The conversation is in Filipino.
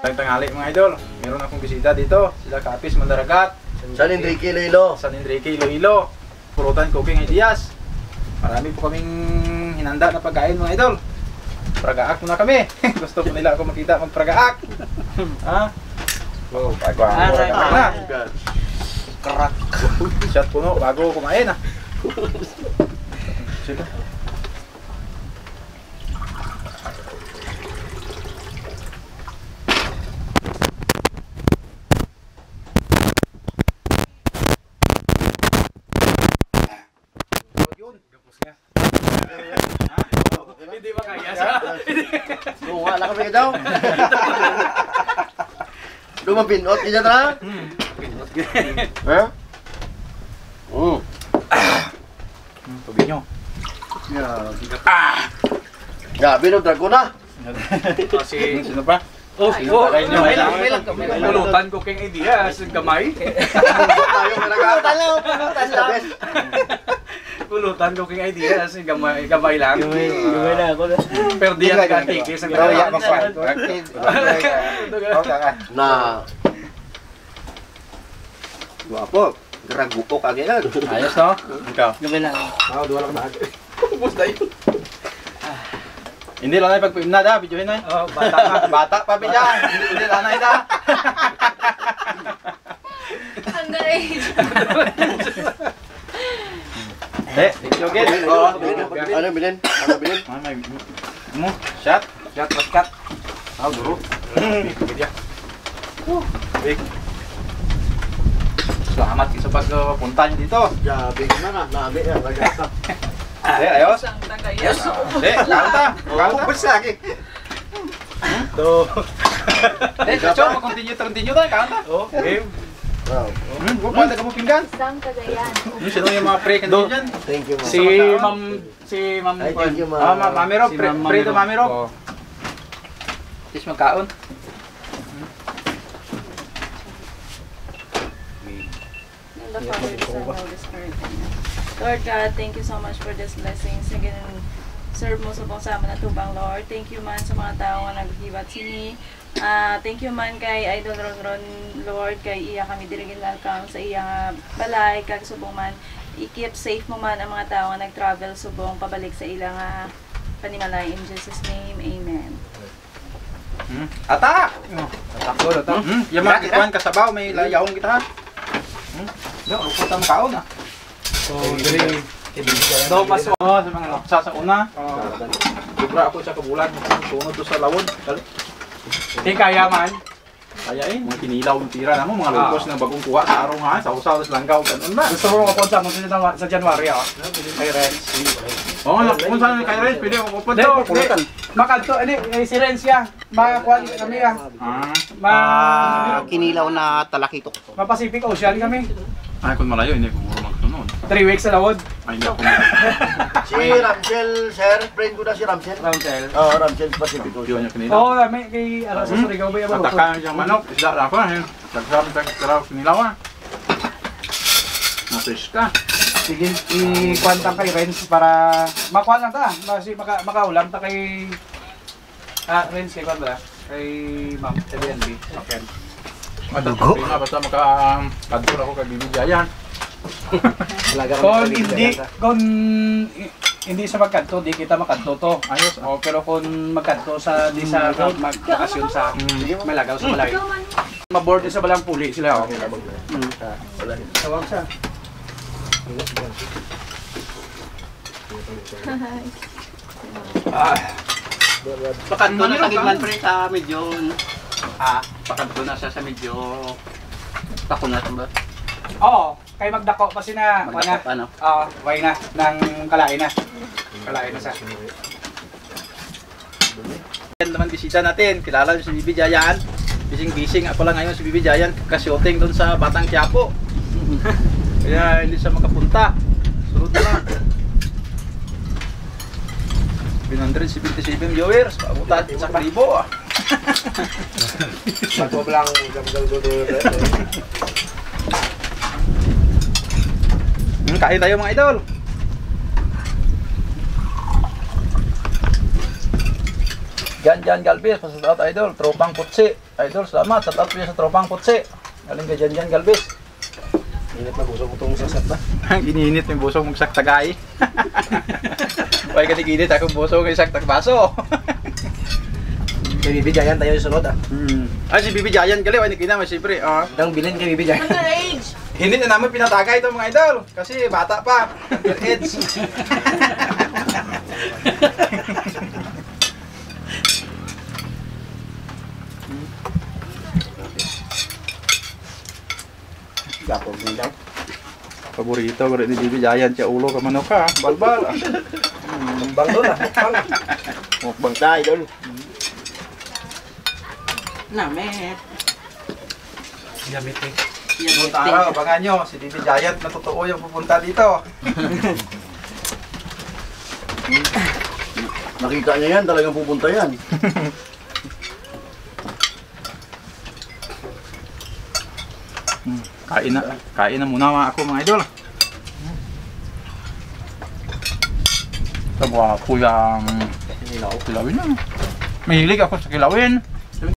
Magandang tanghali mga idol. Meron akong bisita dito. Sila Kapis Mandaragat. San Enrique, Iloilo. San Enrique, Iloilo. Pulutan Cooking Ideas. Marami po kaming hinanda na pagkain mga idol. Pragaak muna kami. Gusto po nila ako makita magpragaak. Ha? Oh, pragaak na. Karak. Shot puno bago kumain ah. Sige. Hindi ba kaya siya? Luwa lang kami daw. Lumabinot niya na. Pinot Ha? Tubi nyo. Gabi ng dragon na. Sino pa? Oh, May lang. Pulutan Cooking Ideas, gamay. Pulutan lang. Pulutan Cooking Ideas, gamay lang. Gawin na ako na. Perdi ang nag-antikis ang gamay. Na. Guwapo. Gragupo kagaya. Ayos no? Ikaw? Gawin na. Duwa lang na. Ubus na yun. Hindi lang na pagpimna da, videohin na. Oh, bata Bata pa bidyan. Hindi lang na ida. Underage. Video game. Ano bilhin? Ano bilhin? Mo, shot. Shot, baskat. Duro. Big. Big. Salamat sa pagpunta niyo dito. Gabi na. Nabi yan. Lagata. Ayos. Yes. Kanta. Ubus lagi. Chocho, mag-continue tayo, kanta. Oh, game. Wow. Pwede ka mo pinggan. Isang Cagayan. Sino yung mga pre kanina dyan? Thank you, ma'am. Si Ma'am Ay, thank you, ma'am. Mami Rob, pre to Mami Rob. Oh. Tis magkaon. In the Father, the Son, and Holy Spirit. Amen. Lord God, thank you so much for this blessings. Again, serve mo sa sama na tubang, Lord. Thank you man sa mga tao nga naghibat sini. Thank you man kay Idol Ron, Lord, kay iya kami dirigin welcome sa iya balay, kag subong man. I-keep safe mo man ang mga tao nga nag-travel subong pabalik sa ilang panimalay. In Jesus' name, Amen. Ata! Takbo, ata. Yung mga kikuhan kasabaw, may layahong kita. Yung, ruputa mo kaon ah. So, diri Do paso sa mga laksa sa una. Sobra ako sa kabulan. Sunod to sa lawon. di kaya man. Kaya mga kinilaw yung tira na mo, mga lupos na bagong kuha sa araw nga, sa usaw, sa langgaw, ganun ba? Gusto mo mapunta mo sa January kay Renz. Oo, kung saan kay Renz, pwede ako pupunta. Makanto, si Renz ya. Makakuha kami Kinilaw na talakitok. Ma-Pacific Ocean kami. Ay, kung malayo, hindi ko muro magsunod. 3 weeks sa lawod. Ay, hindi ako Si Ramsel, sir. Friend ko na si Ramsel. Ramsel. Oo, Ramsel Pacific Yun Ocean. yung kinilaw. Oo, may kay sa Surigao ba yung Katakan yung manok, isda na ako. Sagsabing sa kinilaw ah. Nafish ka. Sige, i-kwanta kay Renz para makuha na ta. Makaulam ta kay Renz kay Kwan ba? Kay Ma'am TBNB. Okay. Dugo? Basta makakadura ako kay Bibijayan. Kung hindi sa magkanto, di kita magkanto to. Ayos. Oh, pero kung magkanto sa di sa magbakasyon sa Malagaw sa Balay. Maboard sa Balang Puli sila. Oh. Tawag siya. Pakanto na sa gitman pre sa medyo pakanto na siya sa medyo takunat ba? Oo, kay magdako pa sina Magdako pa, no? Oo, way na nang kalain na. Kalain na siya. Yan naman bisita natin, kilala niyo si Bibi Jayan. Bising-bising ako lang ngayon si Bibi Jayan, ka-shooting doon sa Batang Quiapo. Kaya hindi siya makapunta. Sunod na lang. 177 viewers, paabutan sa kalibo ah. Magpablang gamgal-gulo. Kain tayo mga idol. Jan Galvez, pasal out idol, tropang putsi. Idol, salamat. Shout out po sa tropang putsi. Galing ka dyan Galvez. Init na gusto ko itong sasat ba? Gininit yung busong mong saktagay. Huwag ka ginit akong busong yung saktagbaso. Kay Bibi Giant tayo yung sunod ah. Ay, si Bibi Giant gali, wala na siyempre. Ang bilhin kay Bibi Giant. Hindi na namin pinatagay ito mga idol. Kasi bata pa. Underage. Gapog mo daw. Paborito ko rin ni Bibi Giant. Siya ulo ka manok ka. Balbal. Mukbang doon ah. Mukbang. Mukbang tayo doon. Namit. Yamit eh. Noong araw, abangan nyo. Si Bibi Giant na totoo yung pupunta dito. Nakita niya yan, talagang pupunta yan. Kain na muna ako mga idol. Ito mga kuyang kilawin na. Mahilig ako sa kilawin.